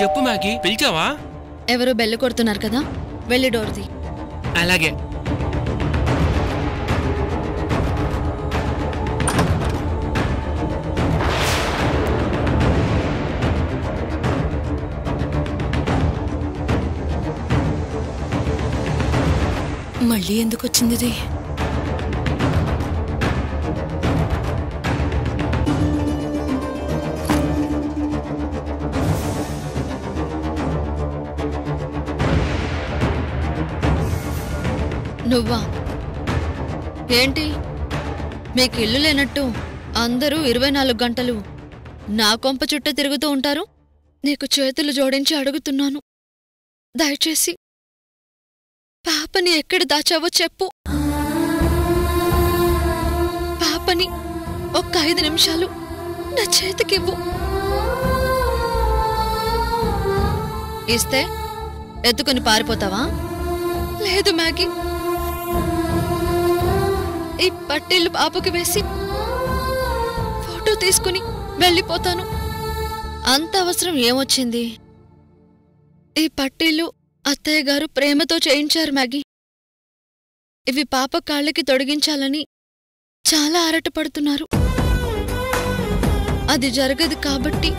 చెప్పు మ్యాగీ, పిలిచావా? ఎవరో బెల్లు కొడుతున్నారు కదా, వెళ్ళి డోర్ది. అలాగే. మళ్ళీ ఎందుకు వచ్చింది? నువ్వా? ఏంటి మీకు ఇల్లు లేనట్టు అందరూ 24 గంటలు నా కొంప చుట్టూ తిరుగుతూ ఉంటారు? నీకు చేతులు జోడించి అడుగుతున్నాను, దయచేసి పాపని ఎక్కడ దాచావో చెప్పు. పాపని ఒక్క 5 నిమిషాలు నా చేతికివ్వు. ఇస్తే ఎత్తుకుని పారిపోతావా? లేదు మ్యాగీ, ఈ పట్టీలు పాపకి వేసి ఫోటో తీసుకుని వెళ్ళిపోతాను. అంత అవసరం ఏమొచ్చింది? ఈ పట్టీలు అత్తయ్య గారు ప్రేమతో చేయించారు మ్యాగీ. ఇవి పాప కాళ్ళకి తొడిగించాలని చాలా ఆరాటపడుతున్నారు. అది జరగదు కాబట్టి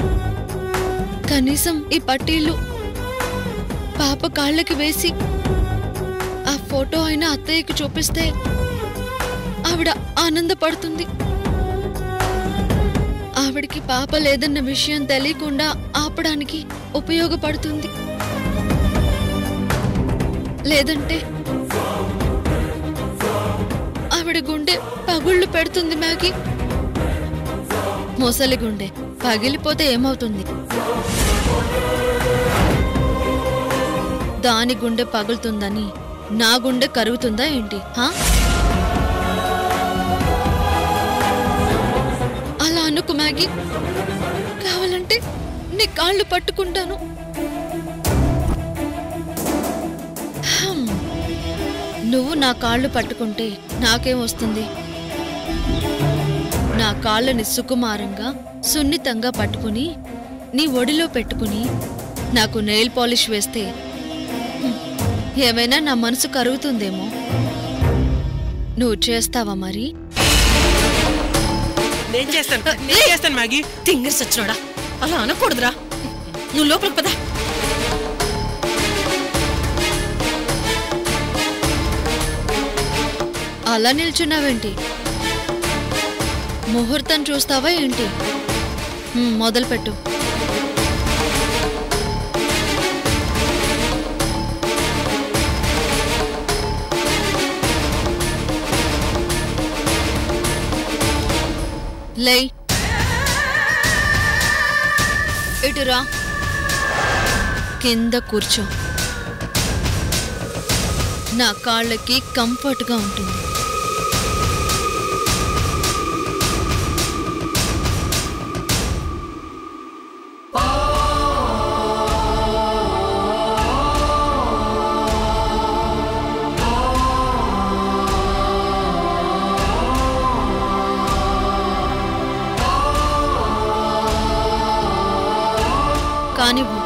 కనీసం ఈ పట్టీలు పాప కాళ్ళకి వేసి ఆ ఫోటో అయినా అత్తయ్యకి చూపిస్తే ఆవిడ ఆనందపడుతుంది. ఆవిడికి పాప లేదన్న విషయం తెలియకుండా ఆపడానికి ఉపయోగపడుతుంది. లేదంటే ఆవిడ గుండె పగుళ్ళు పెడుతుంది మ్యాగీ. మొసలి గుండె పగిలిపోతే ఏమవుతుంది? దాని గుండె పగులుతుందని నా గుండె కరుగుతుందా ఏంటి? అలా అనుకు మ్యాగీ, కావాలంటే నీ కాళ్ళు పట్టుకుంటాను. నువ్వు నా కాళ్ళు పట్టుకుంటే నాకేం వస్తుంది? నా కాళ్ళని సుకుమారంగా సున్నితంగా పట్టుకుని నీ ఒడిలో పెట్టుకుని నాకు నెయిల్ పాలిష్ వేస్తే ఏమైనా నా మనసు కరుగుతుందేమో. నువ్వు చేస్తావా మరి? నేను చేస్తాను మ్యాగీ. తింగర్ సచ్చినోడా, అలా అనకూడదురా. నువ్వు లోపలికి పదా. అలా నిల్చున్నావేంటి? ముహూర్తం చూస్తావా ఏంటి? మొదలుపెట్టు. లే, ఇటురా, కింద కూర్చో. నా కాళ్ళకి కంఫర్ట్గా ఉంటుంది. కానివ్వు.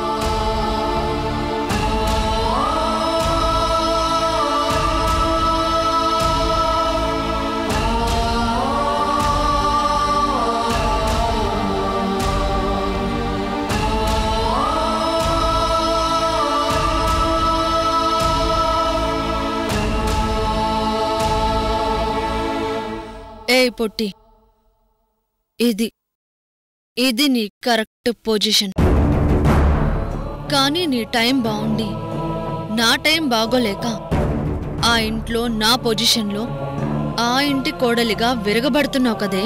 ఏయ్ పొట్టి, ఇది నీ కరెక్ట్ పొజిషన్. కానీ నీ టైం బాగుండి నా టైం బాగోలేక ఆ ఇంట్లో నా పొజిషన్లో ఆ ఇంటి కోడలిగా విరగబడుతున్నావు కదే.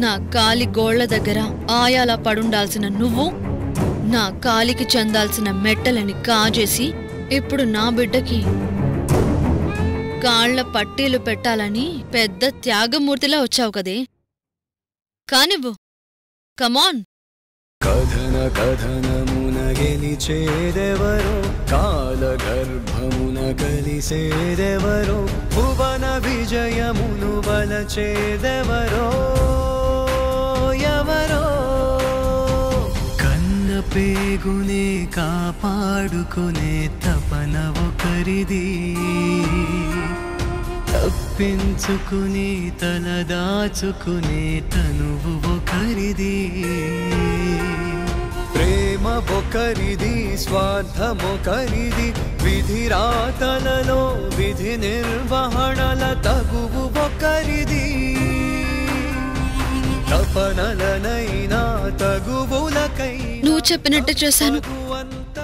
నా కాలి గోళ్ల దగ్గర ఆయాలా పడుండాల్సిన నువ్వు నా కాలికి చెందాల్సిన మెట్టలని కాజేసి ఇప్పుడు నా బిడ్డకి కాళ్ల పట్టీలు పెట్టాలని పెద్ద త్యాగమూర్తిలా వచ్చావు కదే. కానివ్వు, కమాన్. కథన కథనమున గెలిచేదెవరో, కాలగర్భమున కలిసేదెవరో, భువన విజయమును వలచేదెవరో, ఎవరో పేగునే కాపాడుకునే తపన ఒకరిది, తప్పించుకుని తలదాచుకునే తనువు ఒకరిది. ప్రేమ ఒకరిది, స్వార్థమొకరిది, విధిరాతలలో విధి నిర్వహణల తగువు ఒకరిది. తపనలనైనా తగువులకై నువ్వు చెప్పినట్టు చేశాను.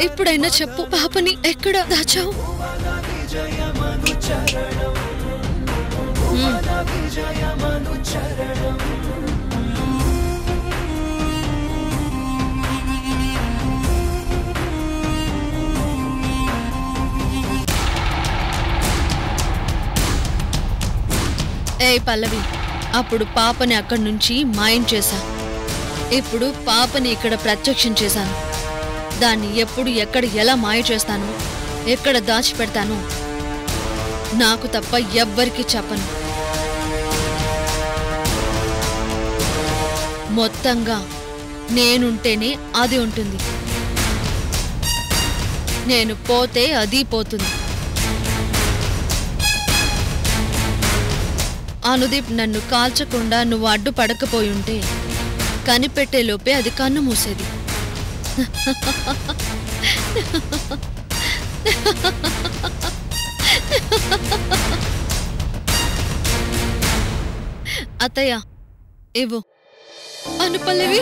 ఇప్పుడైనా చెప్పు, పాపని ఎక్కడ దాచావు? విజయమను చరణం, విజయమను చరణం. ఏయ్ పల్లవి, అప్పుడు పాపని అక్కడి నుంచి మాయం చేశా. ఇప్పుడు పాపని ఇక్కడ ప్రత్యక్షం చేశాను. దాన్ని ఎప్పుడు ఎక్కడ ఎలా మాయ చేస్తాను, ఎక్కడ దాచిపెడతాను నాకు తప్ప ఎవ్వరికీ చెప్పను. మొత్తంగా నేనుంటేనే అది ఉంటుంది, నేను పోతే అది పోతుంది. అనుదీప్ నన్ను కాల్చకుండా నువ్వు అడ్డుపడకపోయుంటే కనిపెట్టేలోపే అది కన్ను మూసేది. అత్తయ్య ఇవ్వు. అను పల్లవి,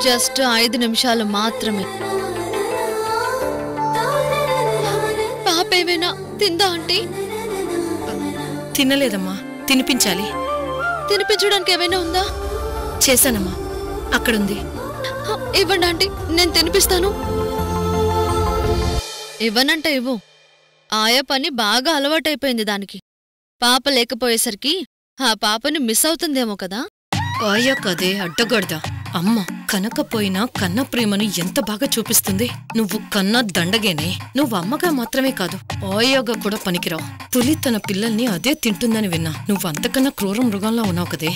జస్ట్ 5 నిమిషాలు మాత్రమే. పాప ఏమైనా తిందా ఆంటీ? తినలేదమ్మా, తినిపించాలి. తినిపించడానికి ఏమైనా ఉందా? చేశానమ్మా, అక్కడుంది. ఇవ్వండి ఆంటీ, నేను తినిపిస్తాను. ఇవ్వనంటే ఇవ్వు. ఆయా పని బాగా అలవాటైపోయింది దానికి. పాప లేకపోయేసరికి ఆ పాపని మిస్ అవుతుందేమో కదా. ఆయా కదే అడ్డగొడదా. అమ్మ కనకపోయినా కన్న ప్రేమను ఎంత బాగా చూపిస్తుంది. నువ్వు కన్నా దండగేనే. నువ్వు అమ్మగా మాత్రమే కాదు, ఆయాగా కూడా పనికిరావు. పులి తన పిల్లల్ని అదే తింటుందని విన్నా. నువ్వు అంతకన్నా క్రూర మృగంలా ఉన్నావు కదే.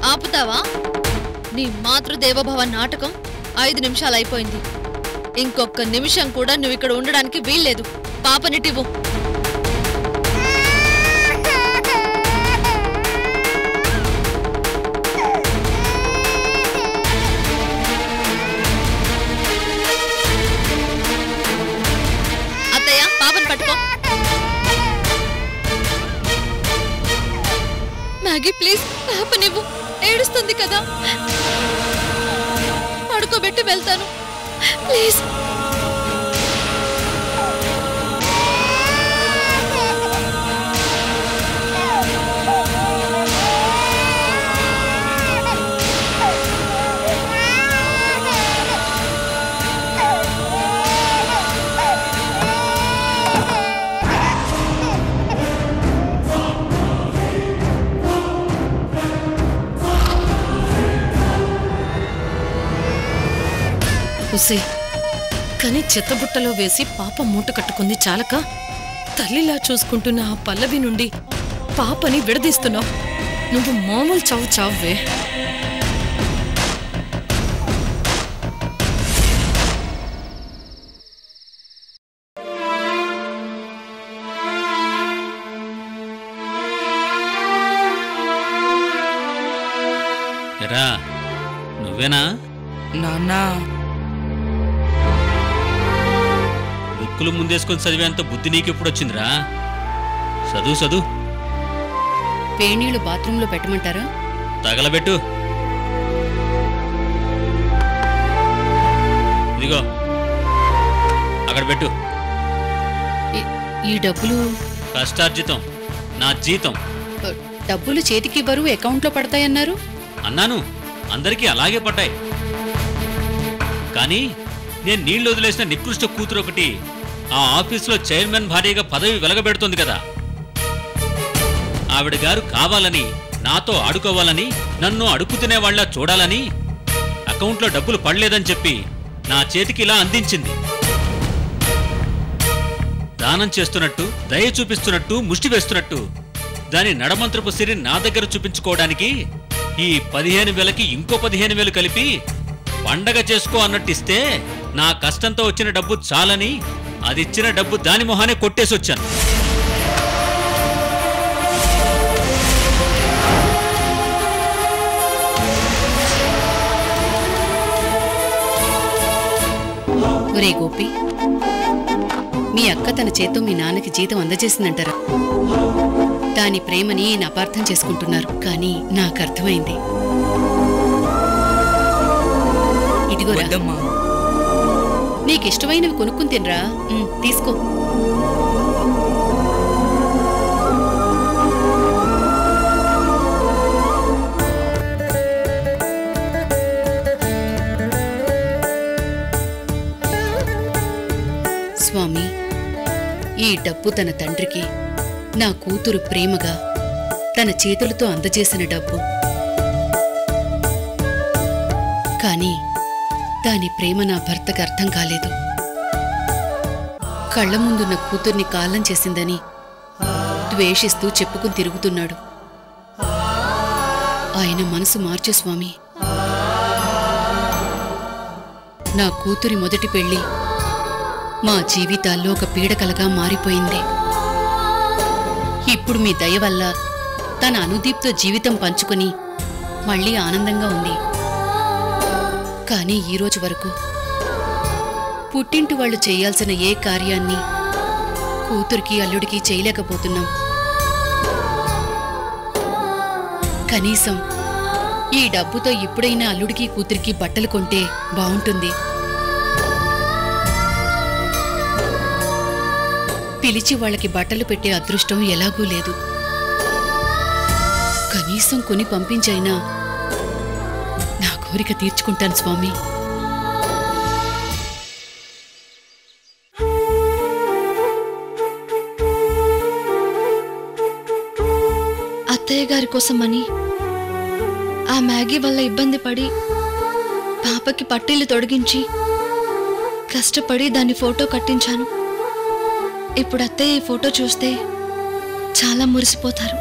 ఆపుతావా? నీ మాతృదేవభవ నాటకం 5 నిమిషాలు అయిపోయింది. ఇంకొక నిమిషం కూడా నువ్వు ఇక్కడ ఉండడానికి వీల్లేదు. పాపనిటివ్వు. అత్తయ్య, పాపని పట్టుకో. మ్యాగీ ప్లీజ్, పాపనివ్వు. ఏడుస్తుంది కదా, పడుకోబెట్టి వెళ్తాను ప్లీజ్. ఉసే కని చెత్తబుట్టలో వేసి పాప మూట కట్టుకుంది చాలక తల్లిలా చూసుకుంటున్న ఆ పల్లవి నుండి పాపని విడదీస్తున్నావు. నువ్వు మామూలు చావు చావే. ఎరా నువ్వేనా? నాన్నా బుక్కులు ముందేసుకొని చదివేంత బుద్ధి నీకెప్పుడొచ్చిందిరా? చదువు చదువు. వేణీళ్ళు బాత్రూంలో పెట్టమంటారా? తగలబెట్టు. ఇదిగో అక్కడ పెట్టు. ఈ డబ్బులు కష్టార్జితం, నా జీతం. డబ్బులు చేతికి బరువు అకౌంట్లో పడతాయన్నారు. అన్నాను, అందరికీ అలాగే పడ్డాయి. కానీ నేను నీళ్లు వదిలేసిన నికృష్ట కూతురు ఒకటి ఆ ఆఫీసులో చైర్మన్ భార్యగా పదవి వెలగబెడుతోంది కదా. ఆవిడ గారు కావాలని, నాతో ఆడుకోవాలని, నన్ను అడుగు తినేవాళ్లా చూడాలని అకౌంట్లో డబ్బులు పడలేదని చెప్పి నా చేతికి ఇలా అందించింది. దానం చేస్తున్నట్టు, దయ చూపిస్తున్నట్టు, ముష్టి వేస్తున్నట్టు దాని నడమంత్రపు సిరి నా దగ్గర చూపించుకోవడానికి ఈ 15,000కి ఇంకో 15,000 కలిపి పండగ చేసుకో అన్నట్టిస్తే నా కష్టంతో వచ్చిన డబ్బు చాలని అదిచ్చిన డబ్బు దాని మొహానే కొట్టేసొచ్చాను. ఒరే గోపి, మీ అక్క తన చేత్తో మీ నాన్నకి జీతం అందజేసిందంటారా? దాని ప్రేమని ఈయన అపార్థం చేసుకుంటున్నారు. కానీ నాకు అర్థమైంది. ఇదిగోరా, నీకిష్టమైనవి కొనుక్కుని తినరా. తీసుకో. స్వామి, ఈ డబ్బు తన తండ్రికి నా కూతురు ప్రేమగా తన చేతులతో అందజేసిన డబ్బు. కానీ దాని ప్రేమ నా భర్తకు అర్థం కాలేదు. కళ్ల ముందున్న కూతుర్ని కాలం చేసిందని ద్వేషిస్తూ చెప్పుకుని తిరుగుతున్నాడు. ఆయన మనసు మార్చు స్వామి. నా కూతురి మొదటి పెళ్లి మా జీవితాల్లో ఒక పీడకలగా మారిపోయింది. ఇప్పుడు మీ దయ వల్ల తన అనుదీప్తో జీవితం పంచుకుని మళ్ళీ ఆనందంగా ఉంది. కానీ ఈరోజు వరకు పుట్టింటి వాళ్ళు చేయాల్సిన ఏ కార్యాన్ని కూతురికి అల్లుడికి చేయలేకపోతున్నాం. కనీసం ఈ డబ్బుతో ఇప్పుడైనా అల్లుడికి కూతురికి బట్టలు కొంటే బావుంటుంది. పిలిచి వాళ్ళకి బట్టలు పెట్టే అదృష్టం ఎలాగూ లేదు. కనీసం కొని పంపించైనా నా కోరిక తీర్చుకుంటాను స్వామి. అత్తయ్య గారి కోసమని ఆ మ్యాగీ వల్ల ఇబ్బంది పడి పాపకి పట్టీలు తొడిగించి కష్టపడి దాన్ని ఫోటో కట్టించాను. ఇప్పుడు అత్తయ్య ఈ ఫోటో చూస్తే చాలా మురిసిపోతారు.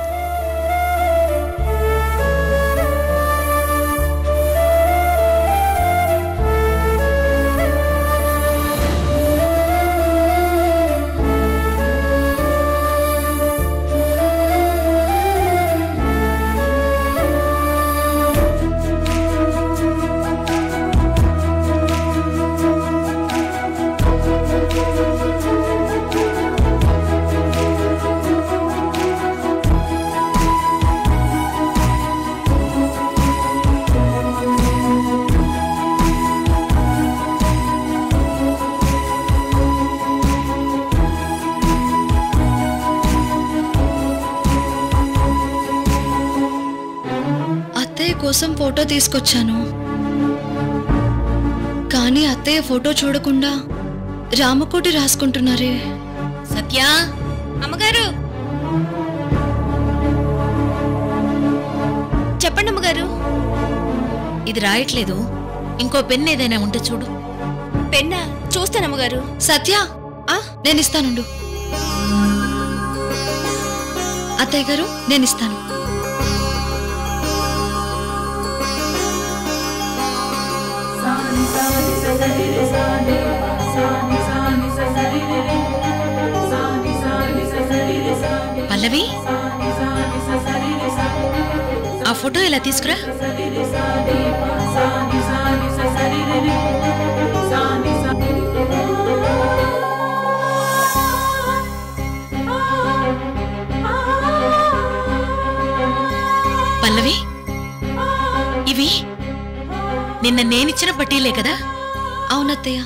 కోసం ఫోటో తీసుకొచ్చాను. కానీ అత్తయ్య ఫోటో చూడకుండా రామకోటి రాసుకుంటున్నారే. సత్య, అమ్మగారు చెప్పండి. అమ్మగారు ఇది రాయట్లేదు. ఇంకో పెన్ ఏదైనా ఉంటే చూడు. పెన్నా చూస్తానమ్మగారు. సత్య నేను ఇస్తానుండు. అత్తయ్య గారు నేను ఇస్తాను. పల్లవి, ఆ ఫోటో ఇలా తీసుకురా. పల్లవి, ఇవి నిన్న నేనిచ్చిన పట్టీలే కదా? అవునత్తయ్య.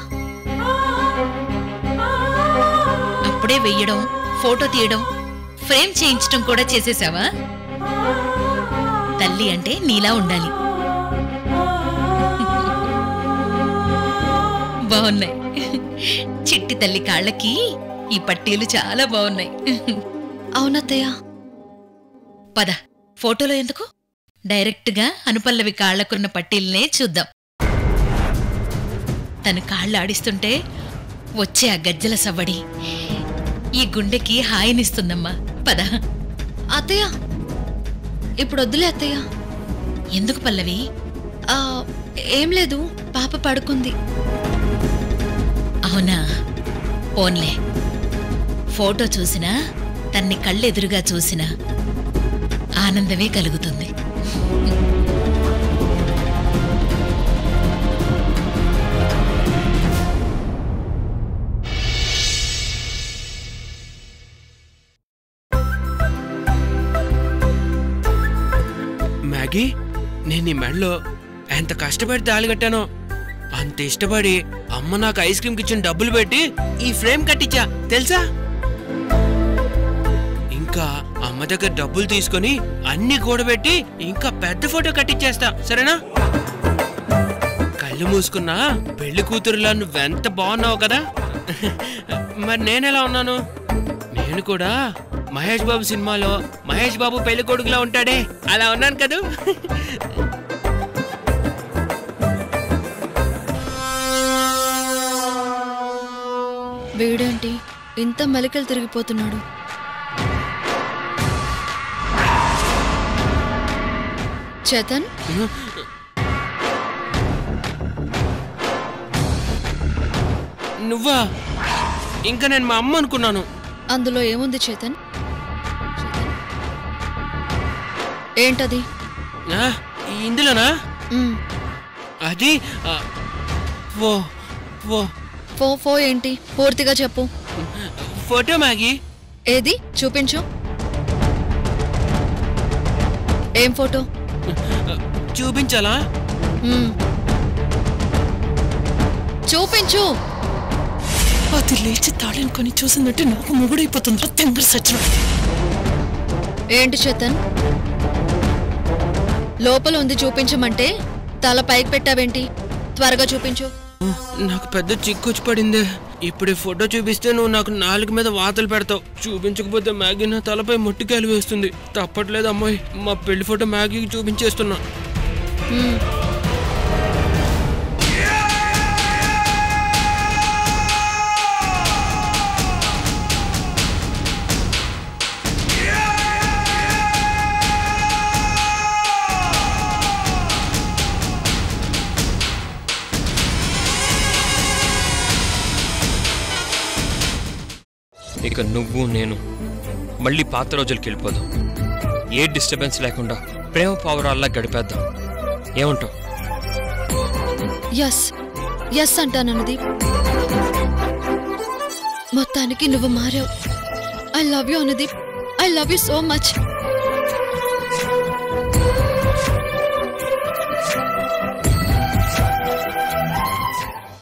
అప్పుడే వెయ్యడం, ఫోటో తీయడం, ఫ్రేమ్ చేయించడం కూడా చేసేసావా? తల్లి అంటే నీలా ఉండాలి. బాగున్నాయి. చిట్టి తల్లి కాళ్ళకి ఈ పట్టీలు చాలా బాగున్నాయి. అవునత్తయ్య. పద, ఫోటోలో ఎందుకు, డైరెక్ట్గా అనుపల్లవి కాళ్లకున్న పట్టీలనే చూద్దాం. తను కాళ్ళు ఆడిస్తుంటే వచ్చే ఆ గజ్జల సవ్వడి ఈ గుండెకి హాయినిస్తుందమ్మా. పద. అత్తయ్య ఇప్పుడు వద్దులే అత్తయ్య. ఎందుకు పల్లవి? ఏం లేదు, పాప పడుకుంది. అవునా? పోన్లే, ఫోటో చూసినా తన్ని కళ్ళెదురుగా చూసినా ఆనందమే కలుగుతుంది. మ్యాగీ, నేను ఈ మెడలో ఎంత కష్టపడి తాళి కట్టానో, అంత ఇష్టపడి అమ్మ నాకు ఐస్ క్రీమ్ కిచ్చిన డబ్బులు పెట్టి ఈ ఫ్రేమ్ కట్టించా తెలుసా? ఇంకా అమ్మ దగ్గర డబ్బులు తీసుకొని అన్ని కూడబెట్టి ఇంకా పెద్ద ఫోటో కట్టించేస్తా, సరేనా? కళ్ళు మూసుకున్నా పెళ్లి కూతురులా నువ్వెంత బాగున్నావు కదా. మరి నేనెలా ఉన్నాను? నేను కూడా మహేష్ బాబు సినిమాలో మహేష్ బాబు పెళ్లి కొడుకులా ఉంటాడే, అలా ఉన్నాను కదూ. వీడేంటి ఇంత మెలికలు తిరిగిపోతున్నాడు? చేతన్, నువ్వా? ఇంకా నేను మా అమ్మ అనుకున్నాను. అందులో ఏముంది చేతన్? ఏంటది? ఇందులోనా? అది ఫో ఏంటి? పూర్తిగా చెప్పు. Photo Maggi. ఏది చూపించు. ఏం ఫోటో? చూపించాలా? చూపించు. అది లేచి తాళనుకొని చూసిందంటే నాకు మొగుడైపోతుందిరా తెంగర సచ్చిన. ఏంటి చేతన్, లోపల ఉంది చూపించమంటే తల పైకి పెట్టావేంటి? త్వరగా చూపించు. నాకు పెద్ద చిక్కొచ్చి పడిందే. ఇప్పుడు ఫోటో చూపిస్తే నువ్వు నాకు నాలుగు మీద వాతలు పెడతావు. చూపించకపోతే మ్యాగీ నా తలపై మొట్టికాయలు వేస్తుంది. తప్పట్లేదు అమ్మాయి, మా పెళ్లి ఫోటో మ్యాగీకి చూపించేస్తున్నా. ఇక నువ్వు నేను మళ్ళీ పాత రోజులకి వెళ్ళిపోదాం. ఏ డిస్టర్బెన్స్ లేకుండా ప్రేమ పావురాల్లా గడిపేద్దాం. ఏమంటావు? ఎస్ అంటానన్నది. మొత్తానికి నువ్వు మారావు. I love you Anudeep. I love you so much.